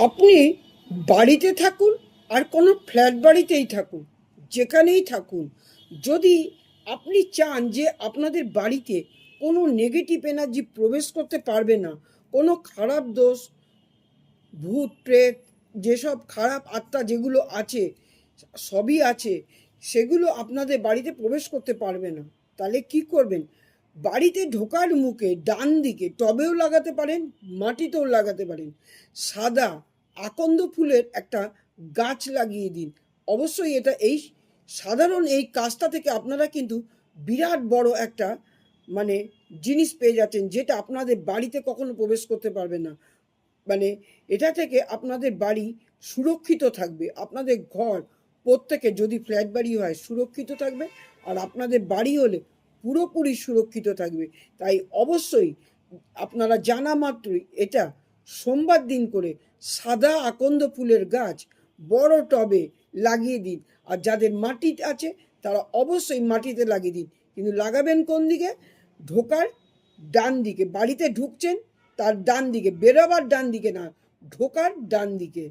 আপনি বাড়িতে থাকুন আর কোনো ফ্ল্যাট বাড়িতেই থাকুন, যেখানেই থাকুন, যদি আপনি চান যে আপনাদের বাড়িতে কোনো নেগেটিভ এনার্জি প্রবেশ করতে পারবে না, কোনো খারাপ দোষ, ভূত প্রেত, যেসব খারাপ আত্মা যেগুলো আছে, সবই আছে, সেগুলো আপনাদের বাড়িতে প্রবেশ করতে পারবে না, তাহলে কি করবেন? বাড়িতে ঢোকার মুখে ডান দিকে টবেও লাগাতে পারেন, মাটিতেও লাগাতে পারেন, সাদা আকন্দ ফুলের একটা গাছ লাগিয়ে দিন। অবশ্যই এটা এই সাধারণ এই কাজটা থেকে আপনারা কিন্তু বিরাট বড় একটা মানে জিনিস পেয়ে যাচ্ছেন, যেটা আপনাদের বাড়িতে কখনো প্রবেশ করতে পারবে না। মানে এটা থেকে আপনাদের বাড়ি সুরক্ষিত থাকবে, আপনাদের ঘর প্রত্যেকে, যদি ফ্ল্যাট বাড়ি হয়, সুরক্ষিত থাকবে, আর আপনাদের বাড়ি হলে পুরোপুরি সুরক্ষিত থাকবে। তাই অবশ্যই আপনারা জানা মাত্রই এটা সোমবার দিন করে সাদা আকন্দ ফুলের গাছ বড় টবে লাগিয়ে দিন। আর যাদের মাটি আছে তারা অবশ্যই মাটিতে লাগিয়ে দিন, কিন্তু লাগাবেন কোন দিকে? ঢোকার ডান দিকে। বাড়িতে ঢুকছেন তার ডান দিকে, বেরোবার ডান দিকে না, ঢোকার ডান দিকে।